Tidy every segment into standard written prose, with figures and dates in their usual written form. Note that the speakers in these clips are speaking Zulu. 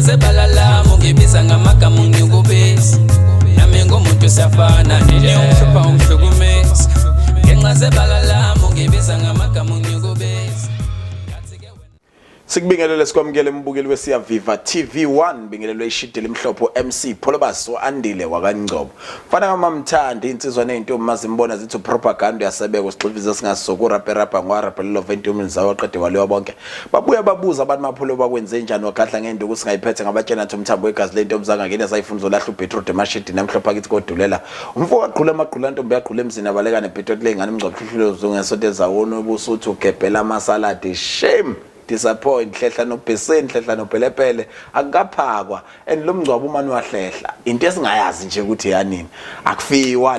ngenxa zebalala mungebisa ngamagama unyukubisi nami ngumuntu safana nje umhlupha umhlukumezi ngenxa zebalala mungebisa ngamagama unyukubisi. Sikubingelele sikwamukele mbukeli wesiya Viva TV1 bingelelwe ishidile imhlopho MC Pholobaso andile wakangcobo. Mfana ngamamthandi insizwa nezintombi mazimbona zithi propaganda yasebeko sigxivize singasoku rapper ngwaraphelelo ventombi zawo qede walewa bonke. Babuya babuza abantu mapholo bakwenze njani wakahla ngenduku singayiphethe ngabatshenathi umthambo wegazi lentombi zangangena sayifunda zolahla uBetrod emashidi namhlopha kithi kodulela. Umfo waqhula amaqhula ntombi yaqhula emzini abaleka neBetrod lengane umgcobhluhlulo zongesote zawona ubusuthi ugebhela amasaladi shame. Disappoint hlehla nobheseni hlehla nopelepele akukaphakwa and lo mngcwabo umani wahlehla into esingayazi nje ukuthi yanini akufiwa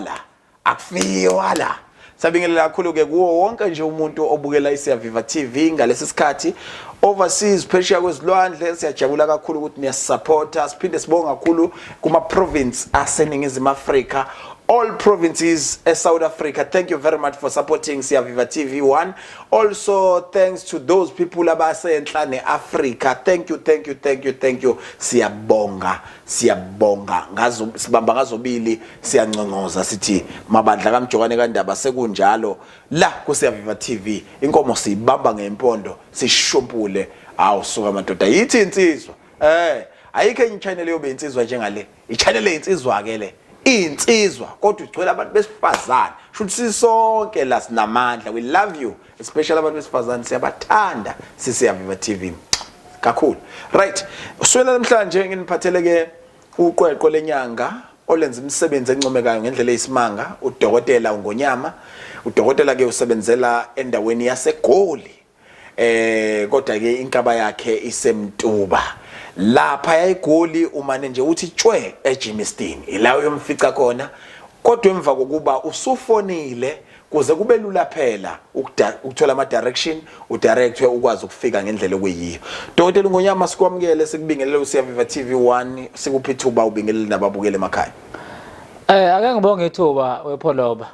la sabingelela kakhulu ke kuwo wonke nje umuntu obukela isiya Viva TV ngalesi sikhathi overseas phesheya kwezilwandle siyajabula kakhulu ukuthi niyasupporta siphinde sibonga kakhulu kuma province aseningizimu Afrika. All provinces in South Africa, thank you very much for supporting Siya Viva TV1. Also, thanks to those people abase enhlane Africa. Thank you. Siyabonga. Ngazo sibamba ngazobili siyanconcoza sithi mabandla kamjokane kaNdaba sekunjalo la ku Siya Viva TV. Inkomo sibamba ngempondo, sishumpule awusuka madoda. Yithi insizwa. Ayikho enye channel yobe insizwa njengale. I-channel insizwa ke le. Insizwa kodwa ugcwele abantu besifazane shothi sisonke la sinamandla. We love you, especially abantu besifazane siyabathanda Siya Viva TV kakhulu. Right, uswela namhlanje nginiphatheleke uqweqwe lenyanga olenza imisebenzi encomekayo ngendlela eyisimanga udokotela uNgonyama. Udokotela ke usebenzela endaweni yaseGoli kodwa ke inkaba yakhe isemtuba lapha yayiGoli umane nje uthi tshwe eJimmiston ila uyomfica khona kodwa emva kokuba usufonile kuze kube lula phela ukuthola ama direction udirectwe ukwazi ukufika ngendlela okuyiyo. Dokotela uNgonyama sikwamukele sikubingelele uSiya Viva TV1 sikuphi ithuba ubingelele nababukele emakhaya. Ake ngibonge ithuba wepholoba.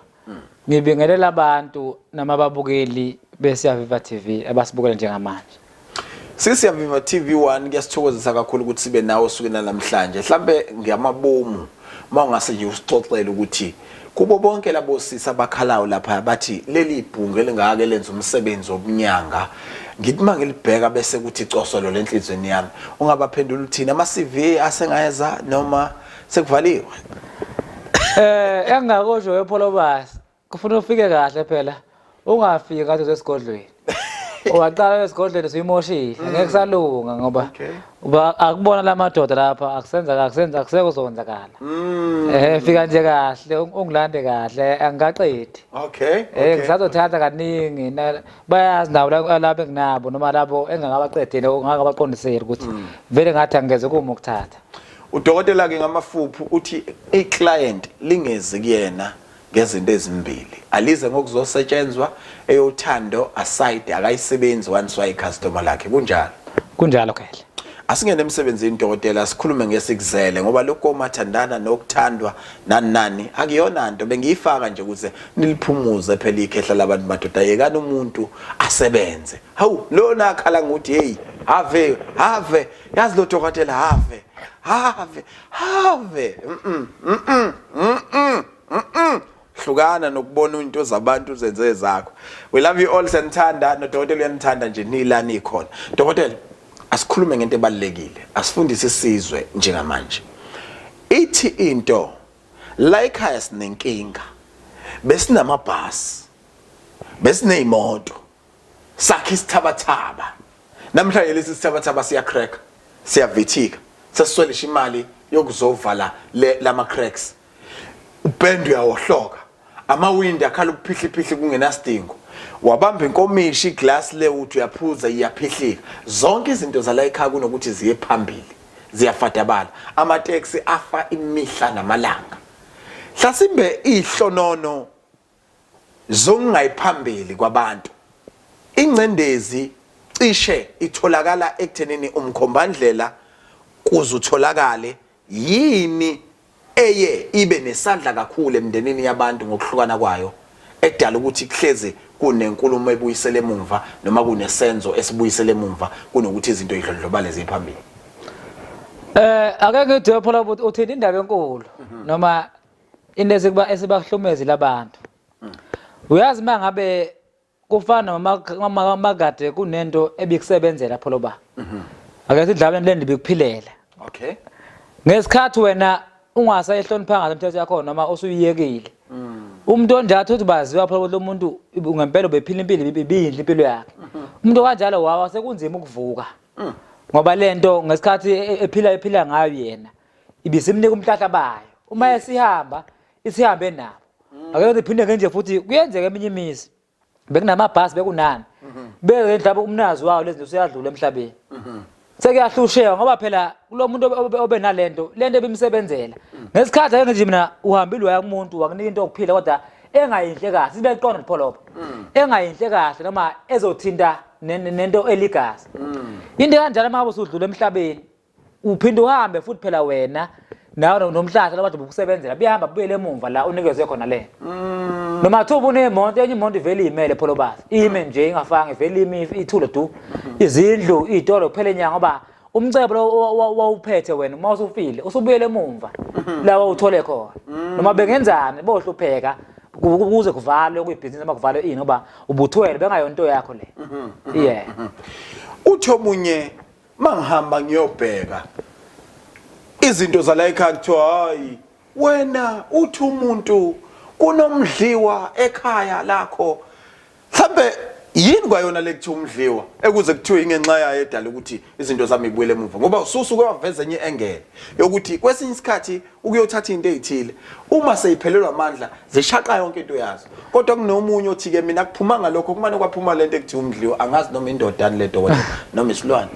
Ngibingelela abantu namababukeli beSiya Viva TV abasibukela njengamanje. Siya Viva TV1 kuyasithokozisa kakhulu ukuthi sibe nawe sukena namhlanje. Mhlambe ngiyamabomu mawungase nje usixoxele ukuthi kubo bonke labo sisa bakhalayo lapha bathi leli ibhungu elingaka lenza umsebenzi obunyanga ngithi mangilibheka bese kuthi icosolo lenhlizweni yami ungabaphendula uthina ama CV asengayeza noma sekuvaliwe. Engakosho wePholobasi kufuna ufike kahle phela ungafiki ngathi usesigodlweni. Owaqala esigodlweni siyimoshile ngeke salunga ngoba akubona lamadoda lapha akusenza akusekozonzakala. Fika nje kahle ungilande kahle angaqedi. Ngisazothatha kaningi bayazi nawo lapha enginabo noma labo engakabaqedile ongakabaqondiseli ukuthi vele ngathi angeze kuma ukuthatha. Udokotela ke ngamafuphu uthi iclient lingezi kuyena ngezinto ezimbili alize ngokuzosetshenzwa eyothando aside akayisebenzi once wayi customer lakhe kunjalo kahle. Asingene emsebenzini dokotela sikhulume ngesikuzele ngoba lokho mathandana nokuthandwa nani akuyona into bengiyifaka nje ukuze niliphumuze phela ikhehla labantu madoda yekani umuntu asebenze. Hawu lona akhala ngokuthi hey have yazi lo dokotela have hlukana nokubona into zabantu zenze zakho. We love you all senthanda nodokotela uyanithanda nje nilani ikhona. Dokotela asikhulume ngento ebalekile asifundise isizwe njengamanje. Ithi into la ekhaya sinenkinga besinamabhasi besineyimoto sakhe isithabathaba namhlanje lesi sithabathaba siya crack siyavithika sasiswelesha imali yokuzovala lama cracks upendo yawohloka amawindi akhala ukuphihliphihli kungenasidingo wabamba inkomishi iglass le uthi uyaphuza iyaphihlika zonke izinto zala ekhaya kunokuthi ziye phambili ziyafadabala ama taxi afa imihla namalanga hlasimbe ihlonono zongayiphambili kwabantu ingcendezi cishe itholakala ekuthenini umkhombandlela kuzutholakale yini eye ibe nesandla kakhulu emndenini yabantu ngokuhlukana kwayo edala ukuthi kuhleze kunenkulumo ebuyisele emumva noma kunesenzo esibuyisele emumva kunokuthi izinto idlondlobale ziphambili. Ake ngithi phela uthini indaba enkulu noma into esibahlumezi labantu. Uyazi mangabe kufana magade kunento ebikusebenzela phela ba. Ake sidlala le ndaba ikuphilela. Okay. Ngesikhathi wena ungasayihloniphanga imithetho yakho noma usuyiyekile. Umuntu onjalo uthi baziwa phela lo muntu ngempela bephila impilo ibinhle impilo yakhe. Umuntu kanjalo wawa sekunzima ukuvuka. Ngoba lento ngesikhathi ephila ngayo yena ibisimnika umhlahla bayo. Uma esihamba isihambe nabo. Ake ngiphinde nje futhi kuyenzeka eminye imizi. Bekunamabhasi bekunani. Beke mhlawumbe umnazi wawo lezi useyadlula emhlabeni. Sekuyahlusheka ngoba phela kulo muntu obenalento lento ebimsebenzela. Ngesikhathi ake nje mina uhambile waya kumuntu wakunika into yokuphila kodwa engayinhle kahle sibe liqonda lipholopo. Engayinhle kahle noma ezothinta nento eligazi. Into kanjalo uma usudlula emhlabeni uphinde uhambe futhi phela wena nawe nomhlahla labantu bokusebenzela bihamba buyele emuva la unikezwe khona le. Noma thuba unemonto enye imonto ivele imele pholo bathi ime nje ingafanga ivele ime ithulo du izindlu izitolo kuphela enyanga ngoba umcebo wawuphethe wena uma usufile usubuyele emuva la wawuthole khona noma bengenzani bohlupheka ukuze kuvalwe kuyibhizinisi noma kuvalwe ini ngoba ubuthwele bengayonto yakho le. Yeah. Uthi omunye mangihamba ngiyobheka izinto zala ekhaya kuthiwa hayi wena uthi umuntu kunomdliwa ekhaya lakho mhlambe yini kwayona lekuthiwa umdliwa ekuze kuthiwe ingenxa yayo edala ukuthi izinto zami ibuyele emuva ngoba ususuke waveza enye engele yokuthi kwesinye isikhathi ukuyothatha into ezithile uma seyiphelelwa amandla zishaqa yonke into yazo kodwa kunomunye othi ke mina kuphuma ngalokho kumane kwaphuma lento ekuthiwa umdliwa angazi noma indodana le dokotela noma isilwane.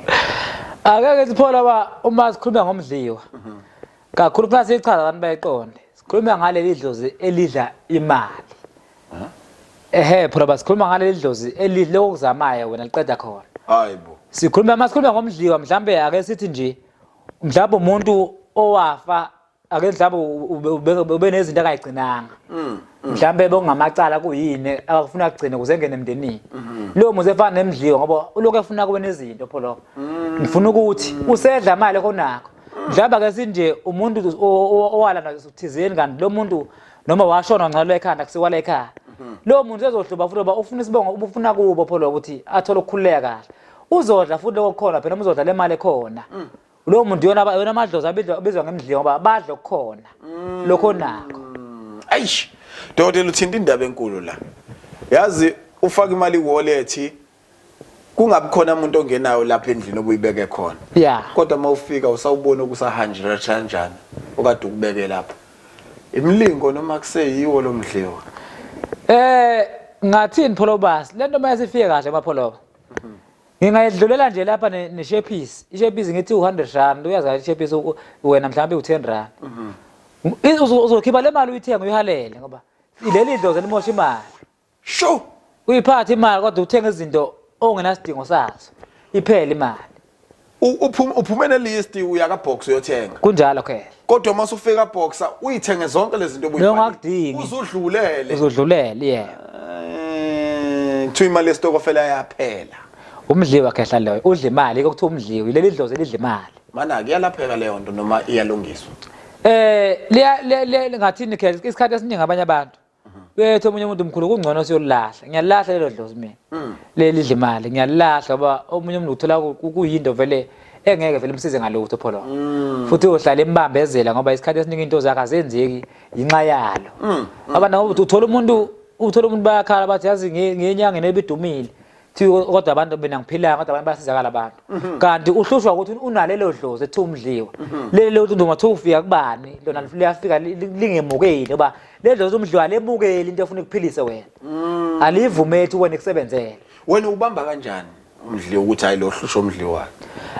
Ake siphola ba uma sikhuluma ngomdliwa kakhulu phakathi ichaza abantu bayiqonde sikhuluma ngaleli dlozi elidla imali. Phela basikhuluma ngaleli dlozi elidle okuzamayo wena liqeda khona. Hayibo. Sikhuluma ngomdliwa mhlambe ake sithi nje mhlawumbe umuntu owafa ake mhlawumbe ube nezinto akayigcinanga. Mhlambe bongamacala kuyini akufuna ukugcina kuze ngene emndenini. Lo muntu efana nemdliwa ngoba uloku efuna kube nezinto phela. Ngifuna ukuthi usedla imali konakho. Mhlawumbe ake sinje umuntu owala nakuthizeni kanti lo muntu noma washona ngalo ekhanda kusiwala ekhaya. Lo muntu ezohluba futhi ba ufuna isibongo ubufuna kubo phela ukuthi athole ukukhuleka kahle. Uzodla futhi lokukhona phela uzodla le mali ekhona. Lo muntu yona amadlozi abizwa ngemdliwa ngoba badla okukhona. Lokho nakho. Ayish. Dokotela uthinta indaba enkulu la. Yazi ufaka imali wallet kungabi khona umuntu ongenayo lapha endlini obuyibeke khona. Yeah. Kodwa mawufika usawubona ukusahanjira kanjani okade ukubeke lapha. Imlingo noma kuseyiwo lo mdliwa. Ngathini pholo basi lento mayasifike kahle amapholo. Ngingayidlulela nje lapha neshepisi. Ishepisi ngithi 100 rand uyaza ishepisi wena mhlawumbe u10 rand. Uzokhipha le mali uyithenga uyihalele ngoba ileli dlozi elimosha imali. Sho. Uyiphatha imali kodwa uthenga izinto ongenasidingo sazo. Iphele imali. Uphumene list uyaka box uyothenga. Kunjalo ke. Kodwa mase ufika boxa uyithenge zonke lezi zinto obuyibhali. Uzodlulele yeah. Thu imali yesitokofela yaphela. Umdliwa khehla leyo udla imali kokuthiwa umdliwa ileli dlozi elidla imali. Mana kuyalapheka leyo nto noma iyalungiswa. Ngathini ke isikhathi esiningi abanye abantu. Bethu omunye umuntu omkhulu kungcono siyolahla. Ngiyalahla lelo dlozi mina. Leli lidla imali ngiyalahla ngoba omunye umuntu uthola kuyinto vele engeke vele umsize ngalutho pholo. Futhi uhlala embambezela ngoba isikhathi esiningi into zakhe azenzeki inxa yalo. Abantu uthola umuntu bayakhala bathi yazi ngenyanga nebidumile. Thi kodwa abantu bena ngiphila kodwa abantu basizakala abantu. Kanti uhlushwa ukuthi unalelo dlozi ethi umdliwa. Lelo nto ungathi ufika kubani lona liyafika lingemukeli ngoba le dlozi umdliwa lemukeli into efuna ukuphilisa wena. Alivumeli wena ukusebenzela. Wena ubamba kanjani umdliwa ukuthi hayi lo hlusha umdliwa?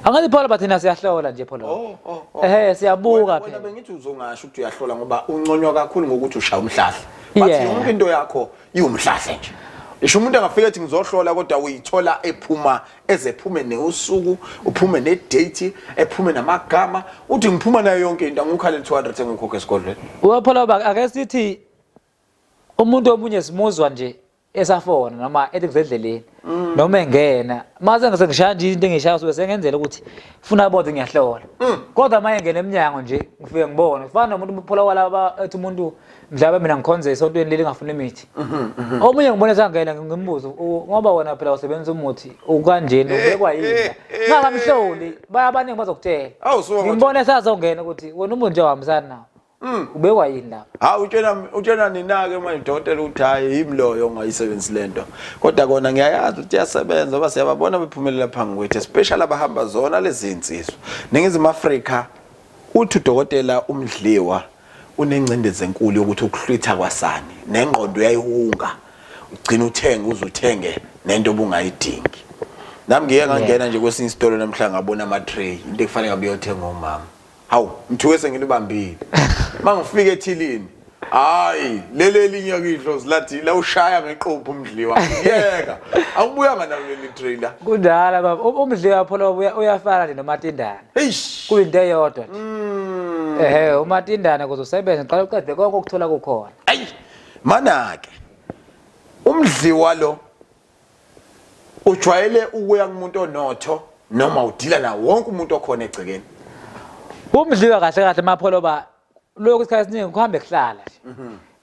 Angathi phela bathina siyahlola nje phela. Siyabuka phela. Wena bengithi uzongasho ukuthi uyahlola ngoba unconywa kakhulu ngokuthi ushaya umhlahla. Bathi yonke into yakho iwumhlahla nje. Isho umuntu angafika ethi ngizohlola kodwa uyithola ephuma ezephume neusuku uphume nedate ephume namagama uthi ngiphuma nayo yonke into angukhala 200 engikhokhe esigodlweni. Waphela ake sithi umuntu omunye simuzwa nje esafona noma ethi kusendleleni noma engena mase ngisengishaya nje into engishaya so sengenzela ukuthi ufuna bonke ngiyahlola kodwa maye ngene eminyango nje ngifike ngibone kufana nomuntu uphola kwalaba ethi umuntu mdlaba mina ngikhonze esontweni leli ngafuna imithi omunye ngibone sangena ngimbuzo ngoba wena phela usebenzisa umuthi ukanjeni ubekwa yini ngakamhloli bayabaningi bazokutshela ngimbone sazongena ukuthi wena umuntu nje wahambisana nawo ubekwa yini lapha ha utshena nina ke manje dokotela uthi hayi imloyo ongayisebenzisi lento kodwa kona ngiyayazi ukuthi yasebenza ngoba siyababona bephumelela phangi kwethu especially abahamba zona lezi insizwa ningizima Afrika uthi udokotela uMdliwa unencindezi enkulu yokuthi ukuhlwitha kwasani nengqondo uyayihunga ugcina uthenga uzuthenge nento obungayidingi nami ngiye ngangena nje kwesinye isitolo namhlanje ngabona ama tray into ekufanele ngabe uyothenga umama hawu mthuwe sengilibambile mangifike ethilini hayi lele linye kidlozi lathi la ushaya ngeqophu uMdliwa yeka akubuyanga nalo leli trailer kudala baba uMdliwa pholo uyafana nje noMatindana kuyinto eyodwa nje uMatindana kuzosebenza qala uqede konke ukuthola kukhona ayi mana ke uMdliwa lo ujwayele ukuya kumuntu onotho noma udila na wonke umuntu okhona egcekeni uMdliwa kahle kahle mapholo ba lokho isikhathi esiningi kuhambe kuhlala nje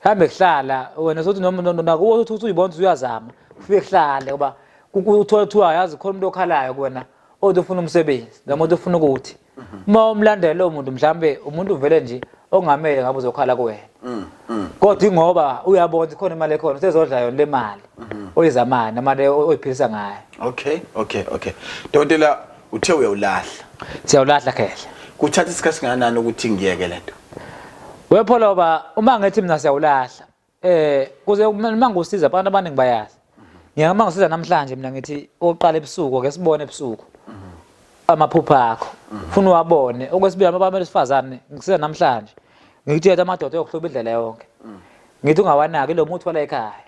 kuhambe kuhlala wena sothi noma nakuwo uthi uyibona ukuthi uyazama ufike kuhlale ngoba uthola yazi khona umuntu okhalayo kuwena othi ufuna umsebenzi noma othi ufuna ukuthi uma umlandela lo muntu mhlambe umuntu uvele nje ongamele ngabe uzokhala kuwena kodwa ingoba uyabona khona imali ekhona sezodla yona le mali oyizamana namanje oyiphilisa ngayo okay dokotela uthe uyawulahla siyawulahla khehle kuthatha isikhathi singanani ukuthi ngiyeke lento wepholo ba uma ngithi mina siyawulahla kuze mangosiza abantu abaningi bayazi ngiyama ngisiza namhlanje mina ngithi oqala ebusuku ke sibone ebusuku amaphupha akho ufuna uwabone okwesibili abantu besifazane ngisiza namhlanje ngithi yethu amadoda yokuhloba indlela yonke ngithi ungawanaki lo muthi wala ekhaya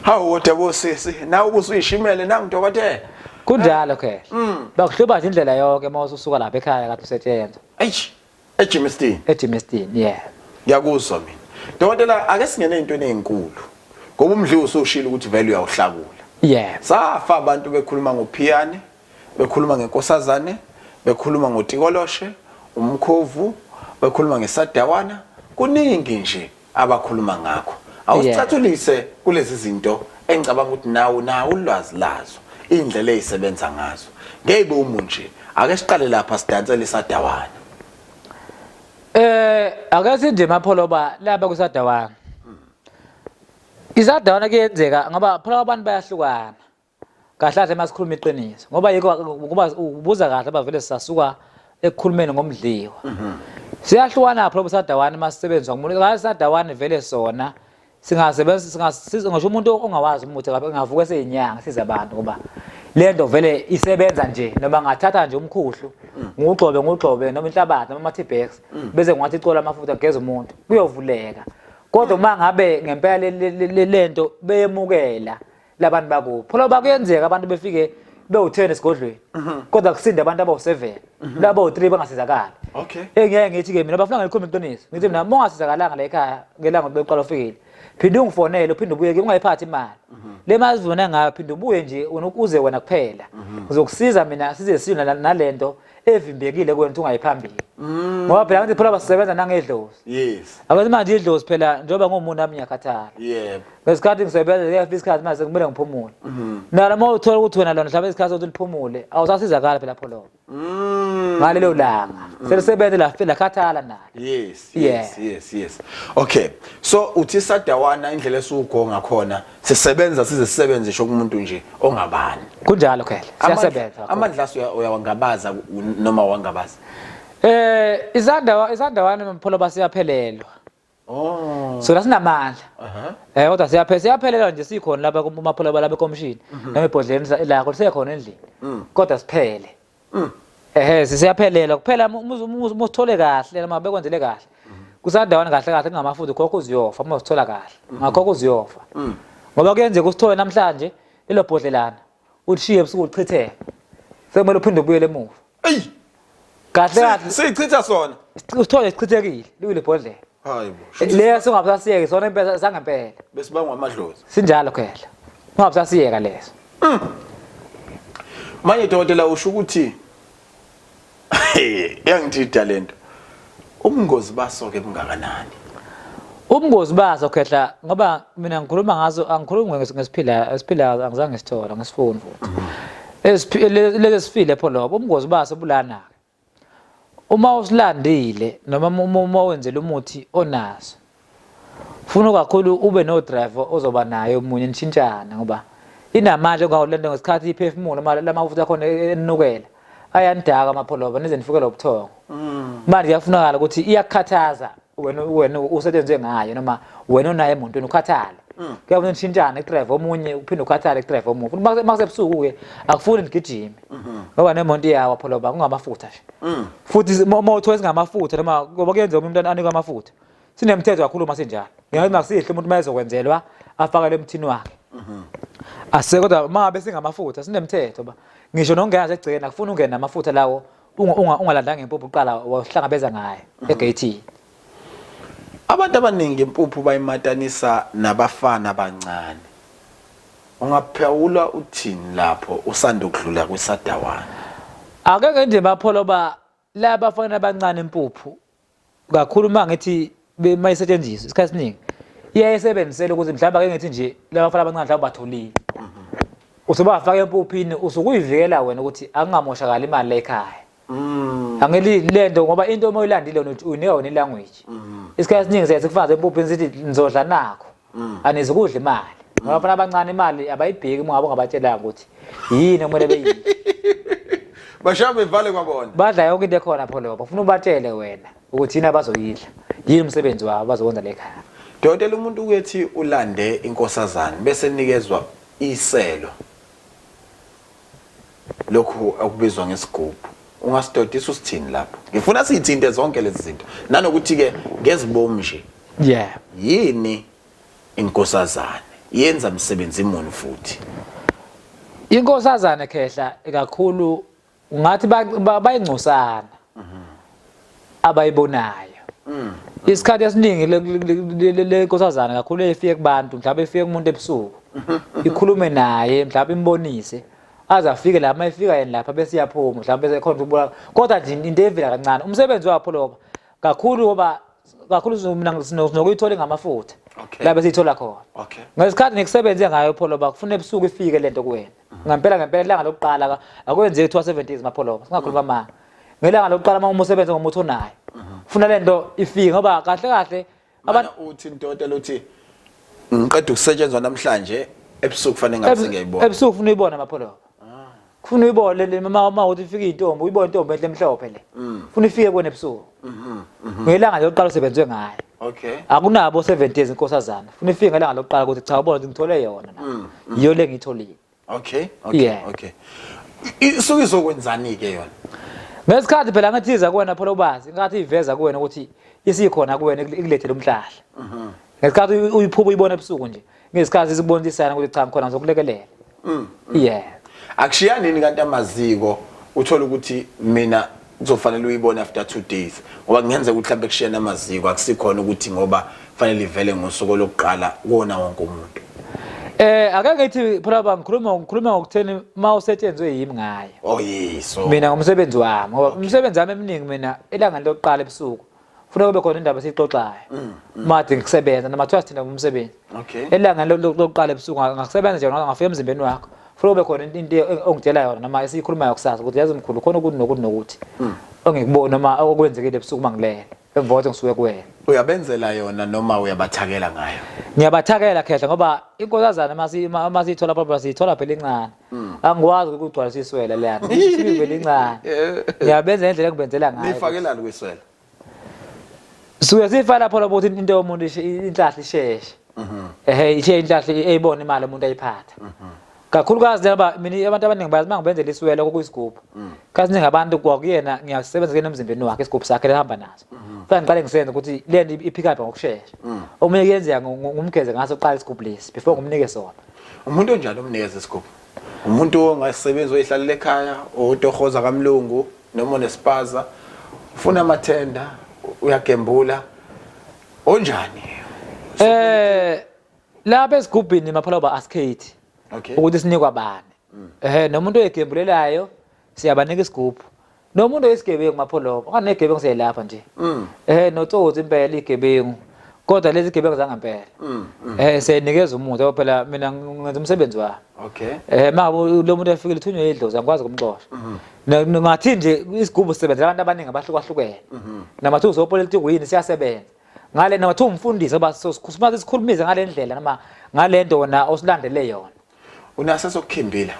hawu wodabo sisi nawe ubusuyishimele nangu dokotela kunjalo khe bakuhloba nje indlela yonke mawusuka lapha ekhaya kade usethenza eGymnastin yeah ngiyakuzwa mina dokotela ake singene into ezinkulu ngoba uMdliwa usoshila ukuthi value uyawuhlakula yeah safa abantu bekhuluma ngoPhiyane bekhuluma ngenkosazane bekhuluma ngoTikoloshe umkhovu bekhuluma ngeSadawana kuningi nje abakhuluma ngakho awusicathulise kulezi zinto engicabanga ukuthi nawo ulwazi lazo indlela ezisebenza ngazo ngeke umunje ake siqale lapha sidansele iSadawana ake sinde mapholo ba lapha kuSadawana iSadawana kuyenzeka ngoba phela abantu bayahlukana kahle kahle masikhuluma iqiniso ngoba ngoba ubuza kahle abavele sisasuka ekukhulumeni ngomdliwa siyahlukana phela uSadawana masisebenzisa ngomuntu kahle iSadawana vele sona singasebenza ngisho umuntu ongawazi umuthi ngabe ngavuka seyinyanga siza abantu ngoba lento vele isebenza nje noma ngathatha nje umkhuhlu ngugxobe noma inhlabathi noma amathibhex bese ngathi icola amafutha geza umuntu kuyovuleka kodwa uma ngabe ngempela lento beyemukela labantu bakubo phela bakuyenzeka abantu befike bewu10 esigodlweni kodwa kusinde abantu abawu7 labo u3 bangasizakala engeke ngithi ke mina bafuna ngalikhuluma iqiniso ngithi mina mongasizakalanga la ekhaya ngelanga beqala ufikile phinde ungifonele uphinde ubuye ke ungayiphathi imali le mali zivuna ngayo phinde ubuye nje ukuze wena kuphela ngizokusiza mina size siyona nalento evimbekile kwena ungayiphambili ngoba phela ngithi phela basebenza nangedlozi yes akathi manje idlozi phela njengoba ngumuntu nami ngiyakhathala yebo ngesikhathi ngisebenza isikhathi mase kumele ngiphumule nalama uthola ukuthi wena lona mhlawumbe isikhathi sokuthi liphumule awusasizakala phela pholo ngalelo langa selisebenza la khathala nalo yes okay so uthi iSadawana indlela esugonga khona sisebenza size sho kumuntu nje ongabani kunjalo khle siyasebenza amandla uyawangabaza noma wangabaza iSadawana mpholo basiyaphelelwa so la sinamandla kodwa siyaphelelwa nje sikhona lapha kumapholo balaba ekomishini noma ebhodleni lakho lisekhona endlini kodwa siphele siyaphelelwa kuphela musithole kahle noma bekwenzele kahle kuSadawana kahle kahle kungamafutha khokho uziyofa uma usithola kahle ngakhokho uziyofa ngoba kuyenzeka usithole namhlanje lelo bhodlelana ulishiye ebusuku ulichitheke sekumele uphinde ubuyele emuva kahle kahle sichitha sona usithole sichithekile liwile bhodlela Hayibo. Leso ungabusasiyeka sona impela sangempela. Besibangwa amadlozi. Sinjalo khehla. Ungabusasiyeka leso. Manje dokotela usho ukuthi yangithi talent. Ubungozi baso ke bungakanani? Ubungozi baso khehla ngoba mina ngikhuluma ngazo angikhulumi ngesiphila angizange sithola ngesifuni futhi. Lezi sifile pho lobo ubungozi baso bulana. Uma usilandile noma uma wenzela umuthi onaso. Ufuna kakhulu ube no driver ozoba nayo umunye nishintshana ngoba inamandla ngawulenda ngesikhathi iphefumulo lamafutha khona enukela. Ayandaka amapholoba nize nifukela ubuthongo. Manje yafunakala ukuthi iyakhathaza wena usetshenzwe ngayo noma wena onayo emontweni ukhathale. Kuyabe nishintshana idriver omunye uphinde ukhathale idriver omunye. Futhi makusebusuku ke akufuni ngigijime. Ngoba nemonto yawo pholoba kungamafutha nje. Futhi uma uthola singamafutha noma ngoba kuyenza umuntu anikwe amafutha. Sinemthetho kakhulu masenjalo. Ngiyazi makusihle umuntu mayezokwenzelwa afakele emthini wakhe. Ase kodwa mabe singamafutha sinemthetho ba. Ngisho nongena egcina akufuna ungena namafutha lawo ungalandanga impuphu uqala wahlangabeza ngayo egate. Abantu abaningi impuphu bayimatanisa nabafana abancane. Ungaphawula uthini lapho usanda ukudlula kwisadawana? Akeke nje bapholoba la bafana abancane impuphu kakhulu mangithi mayisetshenziswa isikhathi esiningi iyayisebenzisela ukuthi mhlawumbe ake ngithi nje labafana abancane mhlawumbe bathulile. Usubafaka empuphini usukuyivikela wena ukuthi akungamoshakala imali la ekhaya. Angeli lento ngoba into uma uyilandile uneyo language. Isikhathi esiningi siyakufana empuphini sithi nizodla nakho. Anizokudla imali. Ngoba abafana abancane imali abayibheki uma ngabe ngabatshela ukuthi yini okumele beyini. Bashaya bevale kwabona. Badla yonke into ekhona pholo bafuna ubatshele wena ukuthi yini abazoyidla. Yini umsebenzi wabo bazokwenza la ekhaya. Dokotela umuntu ukethi ulande inkosazana bese nikezwa iselo. Lokhu akubizwa ngesigubhu. Ungasidodisa usithini lapho? Ngifuna siyithinte zonke lezi zinto. Nanokuthi ke ngezibomu nje. Yeah. Yini inkosazana? Yenza umsebenzi imoni futhi. Inkosazana khehla kakhulu ungathi bayingcosana. Abayibonayo. Isikhathi esiningi le nkosazana kakhulu efike kubantu mhlawumbe efike kumuntu ebusuku. Ikhulume naye mhlawumbe imbonise. Azafike la mayifika yena lapha bese iyaphuma mhlawumbe bese khona ukubula kodwa nje into evela kancane umsebenzi wakho loba kakhulu ngoba kakhulu mina sinokuyithola ngamafutha la bese ithola khona ngesikhathi nikusebenze ngayo pholoba kufuna ebusuku ifike lento kuwena ngempela ilanga lokuqala akwenzeki 270 mapholoba singakhuluma manje ngelanga lokuqala uma umusebenze ngomuthi onayo ufuna lento ifike ngoba kahle abantu uthi intotela uthi ngiqeda ukusetshenzwa namhlanje ebusuku kufanele ngabe ngiyayibona ebusuku ufuna uyibona mapholoba Funa uyibone le mama uthi ifike intombi uyibona intombi enhle emhlophe le. Funa ifike kuwena ebusuku. Ngelanga lokuqala usebenzwe ngayo. Okay. Akunabo 7 days inkosazana. Funa ifike ngelanga lokuqala ukuthi cha ubona ukuthi ngithole yona na. Iyo le ngitholile. Okay. Yeah. Okay. Isuke izokwenzani ke yona? Ngesikhathi phela ngathiza kuwena phela ubazi ngathi iveza kuwena ukuthi isikhona kuwena ikulethele umhlahla. Ngesikhathi uyiphupha uyibona ebusuku nje. Ngesikhathi sikubonisana ukuthi cha ngikhona ngizokulekelela. Yeah. Akushiyani nini kanti amaziko uthola ukuthi mina kuzofanele uyibone after 2 days ngoba ngenze ukuthi mhlawumbe kushiyana amaziko akusikhona ukuthi ngoba fanele ivele ngosuku lokuqala kuona wonke umuntu. Ake ngithi phela ngikhuluma ngokutheni mawusetshenzwe yimi ngayo. Oh yeso. Mina ngomsebenzi wami ngoba umsebenzi wami eminingi mina elanga lokuqala ebusuku. Funa kube khona indaba esixoxayo. Made ngikusebenza nama 12 thina ngumsebenzi. Okay. Elanga lokuqala ebusuku ngakusebenza nje ngafika emzimbeni wakho. Funa kube khona into ongitshela yona noma esikhulumayo kusasa ukuthi yazi mkhulu khona ukuthi nokuthi. Ongikubona noma okwenzekile ebusuku mangilele. Emva kokuthi ngisuke kuwena. Uyabenzela yona noma uyabathakela ngayo? Ngiyabathakela khehla ngoba inkosazana masithola phela sithola phela incane. Angikwazi ukugcwalisa iswele leyana. Sibe phela incane. Ngiyabenza indlela engibenzela ngayo. Nifakelani kwiswele? Suke sifala phela ukuthi into yomuntu inhlahla isheshe. Ishe inhlahla eyibona imali umuntu ayiphatha. Kakhulukazi laba mina abantu abaningi bayazi mangibenzela iswele kokuyisigubhu. Kazi ningabantu kwakuyena ngiyasebenza kena emzimbeni wakhe isigubhu sakhe lehamba naso. Kufanele ngiqale ngisenze ukuthi le ipick up ngokusheshsha. Omunye kuyenzeka ngumgeze ngaso qala isigubhu lesi before ngumnike sona. Umuntu onjalo umnikeza isigubhu. Umuntu ongasebenza oyihlalela ekhaya, otohoza kamlungu noma onespaza, ufuna amathenda, uyagembula. Onjani? Lapha esigubhini mapholoba askate. Okay. Ukuthi sinikwa abane. Nomuntu oyegembulelayo siyabanika isigubhu. Nomuntu oyisigebengu mapholoba. Akanegebengu siyelapha nje. Notsotsi impela igebengu. Kodwa lezi gebengu zangempela. Siyanikeza umuntu phela mina ngenza umsebenzi wami. Okay. Manje lo muntu efikile uthunywe idlozi angikwazi ukumxosha. Ngathi nje isigubhu sisebenza abantu abaningi abahlukahlukene. Namathu uzopolitiki uyini siyasebenza. Ngale namathu umfundisi oba sikhuluma isikhulumize ngale ndlela noma ngalento wona osilandele yona. Unase sokukhimbila.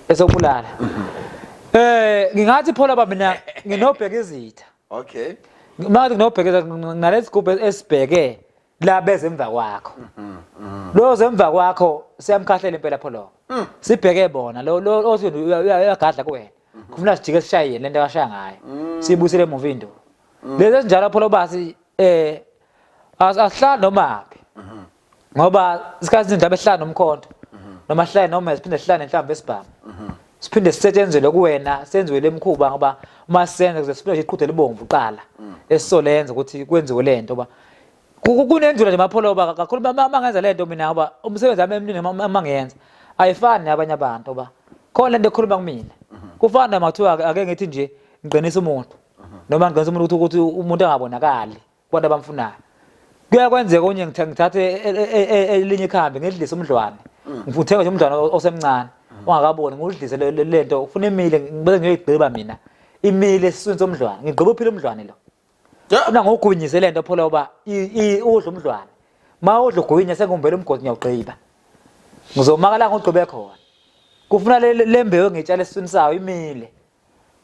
Esokubulala. Ngingathi pholo mina nginobheka izitha. Okay. Manje nginobheka nalesigubhu esibheke la bezemva kwakho. Lo zemva kwakho siyamkhahlela impela pholo. Sibheke bona lo othi uyagadla kuwena. Kufuna sijike sishaye lento akashaya ngayo. Sibusele emuva into. Lezi ezinjalo pholo basi asihlala nomaphi. Ngoba isikhathi indaba ehlala nomkhonto. Noma sihlala noma siphinde sihlala enhlambe esibhamu. Siphinde sisetshenzele kuwena senziwe lemkhuba ngoba uma senze kuze siphinde iqhudwe libomvu uqala esisolenza ukuthi kwenziwe lento ba kunendlela nje mapholoba kakhulu mangenza lento mina ngoba umsebenzi wami emnini mangenza ayifani nabanye abantu ba khona lento ekhuluma kumina kufana mathiwa ake ngithi nje ngiqinisa umuntu noma ngiqinisa umuntu ukuthi umuntu angabonakali kwabantu abamfunayo kuyakwenzeka onye ngithathe elinye ikhambi ngidlise umdlwane ngifuthenga nje umdlwane osemncane ongakaboni ngudlise lento ufuna imile ngibe ngiyigqiba mina imile esiswini somdlwane ngigqiba uphila umdlwane lo ufuna ngokugunyise lento phela uba udla umdlwane ma udla ugunya sengumbela umgodi ngiyawugqiba ngizomakala ngogqibe khona kufuna lembewu engitshala esiswini sayo imile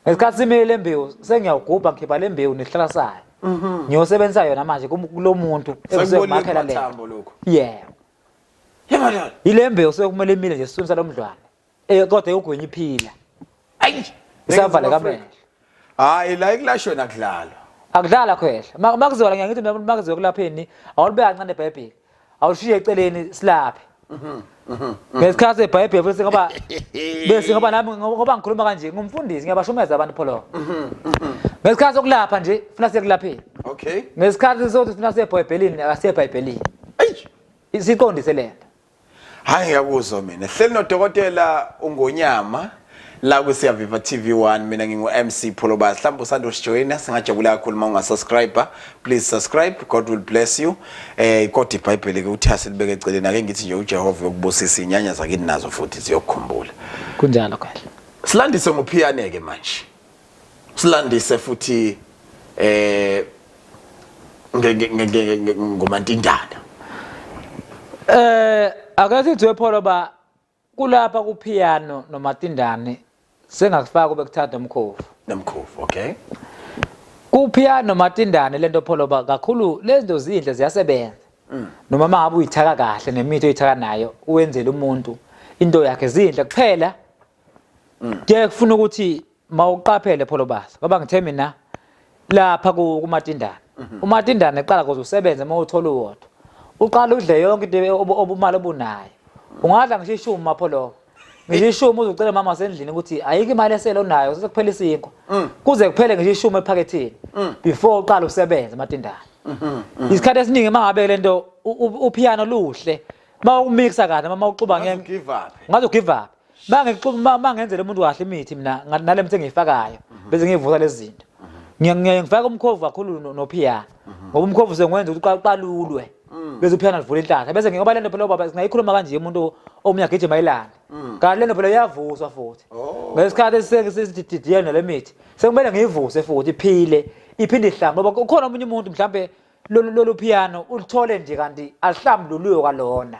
ngesikhathi imile lembewu sengiyawugubha ngikhipha lembewu nehlala sayo ngiyosebenzisa yona manje kulo muntu ezomakhela lento yebo yemali ilembewu sekumele imile nje esiswini salomdlwane kodwa yogunya iphila ayi isavale kamele hayi la ikulashwe nakudlala akudlala khwehla makuzola ngiyathi makuzola kulapheni awulibeka kancane eBhayibheli awushiye eceleni silaphe ngesikhathi eBhayibheli futhi ngoba bese ngoba nami ngoba ngikhuluma kanje ngumfundisi ngiyabashumeza abantu pholo ngesikhathi sokulapha nje funa siye kulapheni okay ngesikhathi sokuthi funa siye eBhayibhelini akasiye eBhayibhelini isiqondise lento hayi ngiyakuzwa mina hleli nodokotela uNgonyama la kuSiyaviva TV1 mina ngingu MC Pholoba mhlawumbe usando sijoyina singajabula kakhulu uma ungasubscribe please subscribe God will bless you kodwa iBhayibheli ke uthase libeke eceleni ake ngithi nje uJehova yokubusisa inyanya zakini nazo futhi ziyokukhumbula kunjalo kahle silandise ngophiyane ke manje silandise futhi ngomantindana akathi nje Pholoba kulapha kupiano nomatindane sengakufaka kube kuthatha umkhofu nomkhofu okay kupiano nomatindane lento Pholoba kakhulu lezo zindle ziyasebenza noma mangabe uyithaka kahle nemithi oyithaka nayo uwenzele umuntu into yakhe zindle kuphela ke kufuna ukuthi mawuqaphele Pholoba ngoba ngithe mina lapha kumatindane umatindane eqala ukuze usebenze mawuthola uwodwa uqala udle yonke into obumali obunayo ungadla ngishishuma mapholo ngishishuma uzucela mama sendlini ukuthi ayike imali eselo nayo sekuphela isinko kuze kuphele ngishishuma ephakethini before uqala usebenze ematindana isikhathi esiningi mangabe lento upiano luhle mawumixa kahle mama uxuba ngeke ngaze give up mangenzele umuntu kahle imithi mina nalemthe ngiyifakayo bese ngivusa lezi zinto ngifaka umkhovu kakhulu nopiano ngoba umkhovu sengwenza ukuthi uqalulwe bese upiano livula inhlanhla bese ngoba lento phela baba singayikhuluma kanje umuntu omnyagijima ilana kanti lento phela iyavuswa futhi ngesikhathi sesididiyana lemithi sekumele ngiyivuse futhi iphile iphinde ihlambe ngoba ukhona umunye umuntu mhlambe lolu piano ulithole nje kanti alihlambululiwe kwalona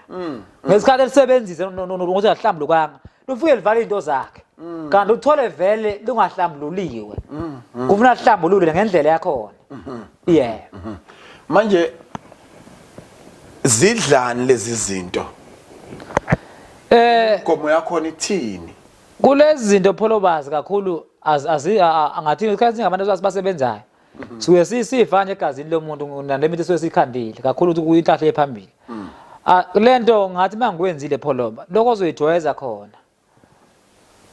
ngesikhathi elisebenzise ukuthi alihlambulukanga lufike livale into zakhe kanti uthole vele lungahlambululiwe kufuna lihlambulule ngendlela yakho yeah manje zidlani lezi zinto inkomo yakho ithini kulezi zinto pholobazi kakhulu angathini isikhathi singabantu abasebenzayo suke sisifanye egazini lomuntu nalemithi sosikhandile kakhulu ukuthi inhlahla ephambili lento ngathi mangikwenzile pholoba lokho ozoyijwayeza khona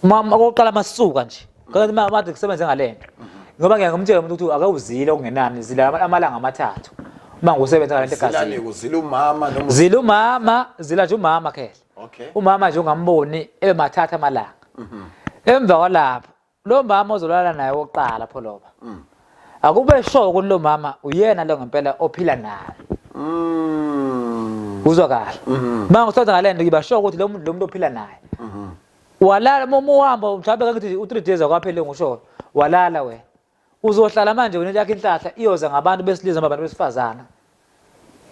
mama oqala masuka nje kanti manje kusebenza ngalento ngoba ngiyangumtshela umuntu ukuthi akawuzile okungenani zila amalanga amathathu mangusebenza ngale nto egazini uzila umama noma zila umama zila nje umama khehla okay umama nje ungamboni emathatha amalanga emva kwalapho lo mama ozolala naye oqala pholoba akube sure ukuthi lo mama uyena lo ngempela ophila naye uzwa kahle mangithatha ngale nto ngiba sure ukuthi lo muntu ophila naye walala momo uhamba mhlawumbe ngathi u3 days akwaphele ngusho walala we uzohlala manje wena yakhe inhlahla iyoza ngabantu besilisa nabantu besifazana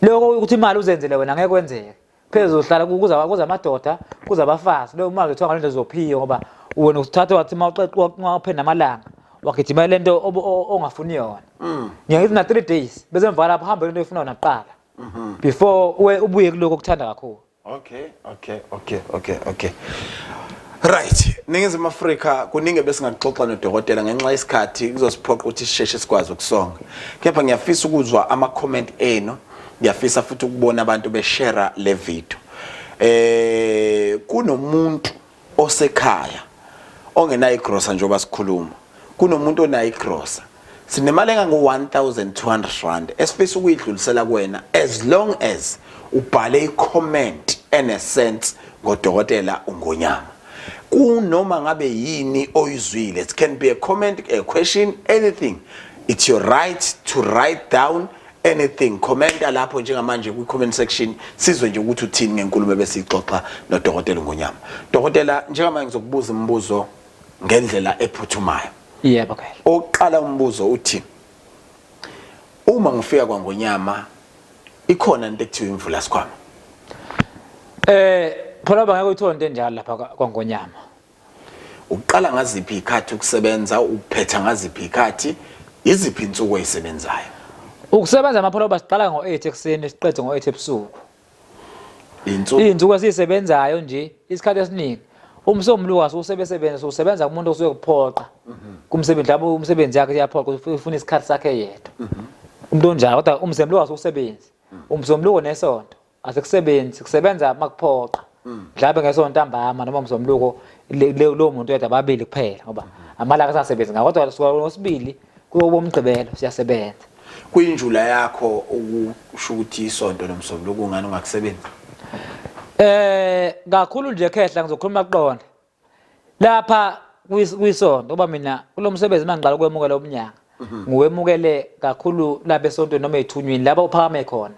lokho ukuthi imali uzenzele wena ngeke kwenzeke phezulu uhlala kuza amadoda kuza abafazi lo mali uthenga lento zophiyo ngoba wena usithatha wathi mawuqeqa namalanga wakhithi lento ongafuni yona ngiyathi na 3 days bese emva lapho hamba lento efuna wona kuqala before ubuye kuloko okuthanda kakhulu okay right Ningizimu Afrika kuningi bese ngaxoxa nodokotela ngenxa yesikhathi kuzosiphoqa ukuthi sisheshe sikwazi ukusonga kepha ngiyafisa ukuzwa ama comment eno ngiyafisa futhi ukubona abantu beshare le video kunomuntu osekhaya ongenayo igrosa njengoba sikhuluma kunomuntu onayo igrosa sinemali engango-1200 rand esifisa ukuyidlulisela kuwena as long as ubhale i-comment enesense ngodokotela uNgonyama kunoma ngabe yini oyizwile. It can be a comment, a question, anything. It's your right to write down anything. Comment lapho njengamanje ku comment section sizwe nje ukuthi uthini ngenkulumo bese ixoxa noDokotela uNgonyama. Dokotela njengamanje ngizokubuza imibuzo ngendlela ephuthumayo. Yebo okay. Oqala umbuzo uthi uma ngifika kwaNgonyama ikhona into ekuthiwa imvula sikhwama. Phela bangeke uyithole into enjalo lapha kwaNgonyama. Uqala ngaziphi ikhathi ukusebenza uphetha ngaziphi ikhathi iziphi insuku oyisebenzayo? Ukusebenza amapholoba siqala ngo8 ekseni siqede ngo8 ebusuku. Insuku esisebenzayo nje isikhathi esiningi umsomlukazi usebenza kumuntu osuke kuphoqa kumsebenzi lapho umsebenzi yakhe iyaphoqa ufuna isikhathi sakhe yedwa. Umuntu onjalo kodwa umsomlukazi usebenza umsomluko nesonto asekusebenzi kusebenza makuphoqa mhlawumbe ngesonto ntambama noma umsomluko lo muntu yedwa ababili kuphela ngoba amalanga asasebenza ngakodwa suka ngosibili kuyoba umgqibelo siyasebenza. Kuyinjula yakho ukusho ukuthi isonto nomsomluko ungani ungakusebenzi? Kakhulu nje khehla ngizokhuluma kuqonda lapha kuyisonto ngoba mina kulomsebenzi mangiqala ukwemukela umnyaka ngiwemukele kakhulu lapha esontweni noma ethunyweni lapha uphakame khona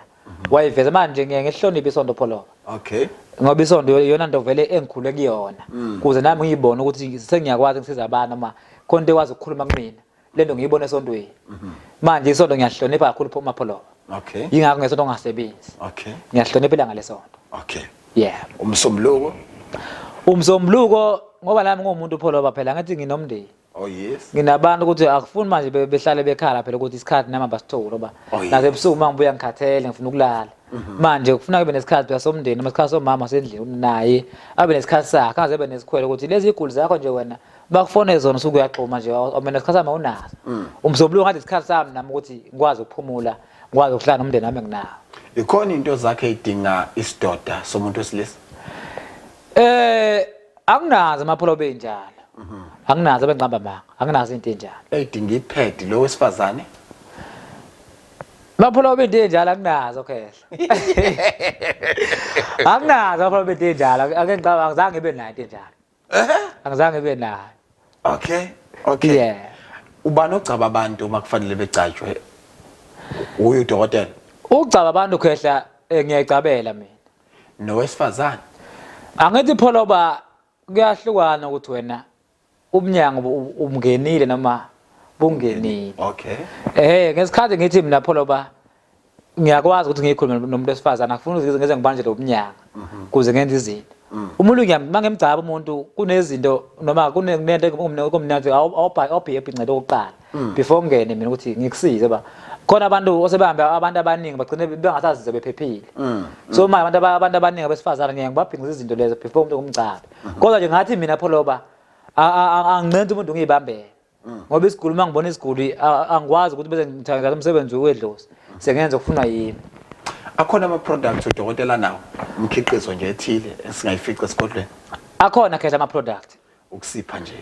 wayiveza manje ngihlonipha isonto pholo. Okay. Ngoba isonto yona nto vele engikhule kuyona kuze nami ngiyibone ukuthi sengiyakwazi ngisiza abantu noma konke ekwazi ukukhuluma kumina lento ngiyibona esontweni manje isonto ngiyahlonipha kakhulu pholo. Okay. Yingakho ngesonto ngasebenzi. Okay. Ngiyahlonipha ilanga lesonto. Okay. Yeah. Umsomluko ngoba nami ngumuntu pholo phela ngathi nginomndeni. Oh yes. Nginabantu ukuthi akufuni manje behlale bekhala phela ukuthi isikhathi nami basithole ngoba naze ebusuku mangibuya ngikhathele ngifuna ukulala. Manje kufuna kube nesikhathi somndeni noma isikhathi somama sendlini naye abe nesikhathi sakhe angaze ebe nesikhwele ukuthi lezi iguli zakho nje wena bakufone zona usuku uyaxhuma nje mina isikhathi sami unazo. Umsomluko ngathi isikhathi sami nami ukuthi ngikwazi ukuphumula ngikwazi ukuhlala nomndeni nami nginawo. Ikhona into zakhe idinga isidoda somuntu wesilisa? Akunazi amapholo benjalo. Anginazi abengqamba manga anginazi into enjalo edinga iphedi lo wesifazane mapholo into enjalo anginazi okay anginazi mapholo into enjalo angengqaba angizange ibe nayo into enjalo angizange ibe nayo. Okay yeah. Ubani ogcaba abantu makufanele becatshwe uyu udokotela? Ukugcaba abantu khehla ngiyayicabela mina nowesifazane angithi pholo kuyahlukana ukuthi wena umnyango umngenile noma bungenile. Okay. Ngesikhathi ngithi mina pholo ngiyakwazi ukuthi ngikhulume nomuntu wesifazana akufuni ukuthi ngize ngibanje lo mnyango kuze ngenze izinto. Umuntu mangemgcaba umuntu kunezinto noma kunento kumnyango awubhaye incede oqala before ngene mina ukuthi ngikusize khona abantu osebehamba abantu abaningi bagcine bengasazize bephephile. So manje abantu abaningi besifazana ngiyangibabhinqisa izinto lezo before umuntu kumgcaba. Kodwa nje ngathi mina pholo angincente umuntu ngiyibambele ngoba isiguli mangibona isiguli angikwazi ukuthi bese ngithatha umsebenzi wedlozi sengenza ukufuna yimi. Akhona ama products udokotela nawo umkhiqizo nje ethile esingayifica esigodlweni? Akhona khehla ama product ukusipha nje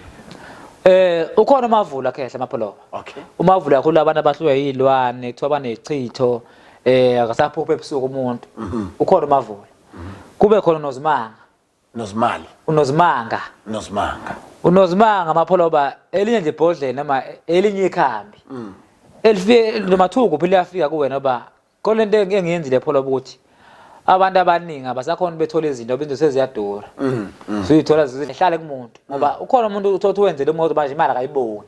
ukhona umavula khehla amapholo. Okay. Umavula kakhulu abantu abahlulwa yizilwane kuthiwa banechitho akasaphuphe ebusuku umuntu ukhona umavula kube khona unozimanga amapholoba elinye nje ibhodlela noma elinye ikhambi elifike lomathuku phela liyafika kuwena ba konento engiyenzile pholoba ukuthi abantu abaningi abasakhona bethola izinto benzo seziyadura uyithola zihlale kumuntu ngoba ukhona umuntu uthothi wenzele umuntu manje imali akayiboni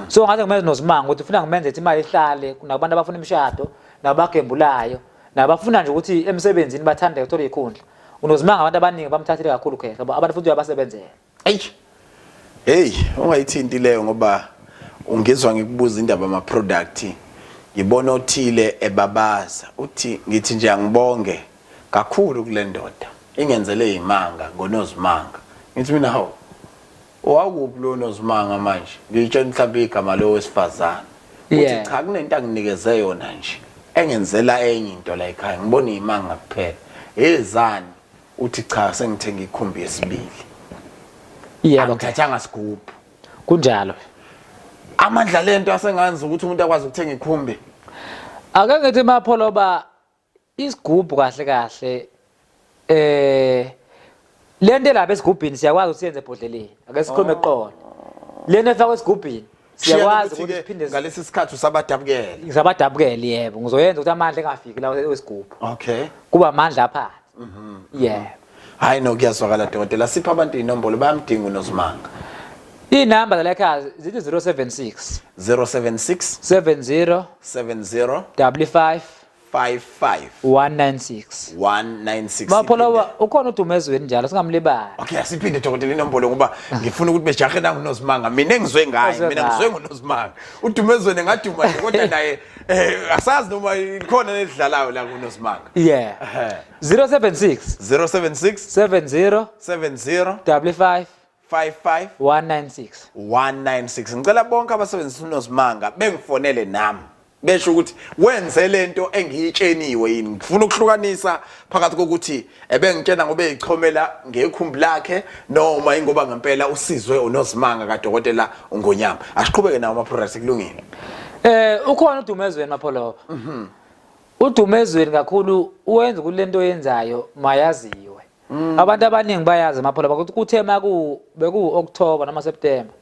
so ngathi ngimenze nozimanga ukuthi ufuna ngimenze ukuthi imali ihlale kunabantu abafuna imishado nabagembulayo nabafuna nje ukuthi emsebenzini bathande ukuthola ikhundla unozimanga abantu abaningi bamthathile kakhulu khe abantu futhi uyabasebenzela hey ungayithinti leyo ngoba ungizwa ngikubuza indaba ama product ngibona othile ebabaza uthi ngithi nje angibonge kakhulu kule ndoda ingenzele imanga ngonozimanga ngithi mina hawo owakuphi lo nozimanga manje ngitshela mhlawumbe igama lo wesifazana uthi cha kunento anginikeze yona nje engenzela enye into la ekhaya ngibona imanga kuphela ezani uthi cha sengithenga ikhumbi yesibili ngithathanga sigubhu kunjalo amandla lento asenganza ukuthi umuntu akwazi ukuthenga ikhumbi ake ngithi mapholoba isigubhu kahle lento lapha esigubhini siyakwazi ukusenze ebhodleleni ake sikhome eqolo lento efakwe esigubhini siyakwazi ukuthi siphinde ngalesi sikhathi sabadabukele yebo ngizoyenza ukuthi amandla engafiki la wesigubhu kuba amandla aphansi hayi nokuyazwakala dokotela sipha abantu inombolo bayamdinga unozimanga inamba la zithi 076 70 55 196 mapholoba ukhona udumezweni njalo singamlibali asiphinde dokotela inombolo ngoba ngifuna ukuthi bejahe nangunozimanga mina engizwe ngayo mina ngizwe ngunozimanga udumezweni ngaduma nje kodwa naye asazi noma ikhona nedlalayo la kunozimanga 076 70 55 196 ngicela bonke abasebenzisa unozimanga bengifonele nami besho ukuthi wenze lento engiyitsheniwe yini ngifuna ukuhlukanisa phakathi kokuthi ebengitshena ngoba ezichomela ngekhumbi lakhe noma ingoba ngempela usizwe unozimanga kadokotela uNgonyama asiqhubeke nawo ama products kulungile ukhona udumezweni mapholoba udumezweni kakhulu uwenza kulento yenzayo mayaziwe abantu abaningi bayazi mapholoba ukuthi kuthema beku October noma September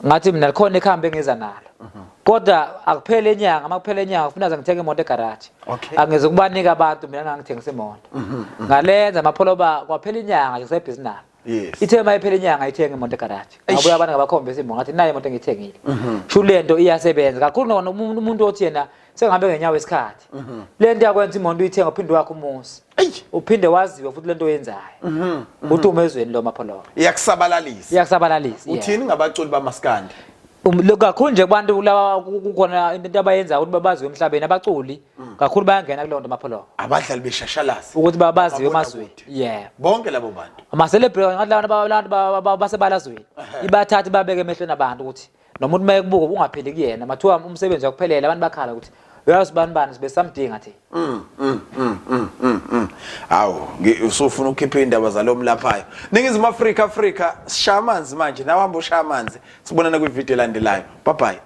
ngathi mina likhona ikhambe engiza nalo kodwa akuphele enyanga makuphele enyanga ufuna ngithenge imoto egarage angeze kubanika abantu mina ngangithengisa imoto ngalenza mapholoba kwaphela inyanga nje sebhizinisi ithema iphele inyanga ithenge imoto egarage ngabuya abantu ngabakhombisa imoto ngathi nayo imoto engithengile shu lento iyasebenza kakhulu noma umuntu othi yena sengabe ngenyawo esikhathi lento yakwenza imoto uyithenga uphinde wakho umusi uphinde waziwe futhi lento oyenzayo udumezweni lo mapholoba iyakusabalalisa uthini ngabaculi bamaskandi kakhulu nje kubantu laba kukhona into abayenza ukuthi babaziwe emhlabeni abaculi kakhulu bayangena kulo nto mapholoba abadlali beshashalazi ukuthi babaziwe emazweni bonke labo bantu ama celebrity ngathi abantu basebalazweni ibathatha babeke emehlweni abantu ukuthi noma umuntu mayekubuka ungapheli kuyena mathuwa umsebenzi wakuphelela abantu bakhala ukuthi uyasibanibani sibe samdinga thi awu usufuna ukukhipha indaba zalomlaphayo Ningizimu Afrika sishamanzi manje nawahamba ushamanzi sibonana kwivideo elandelayo bye bye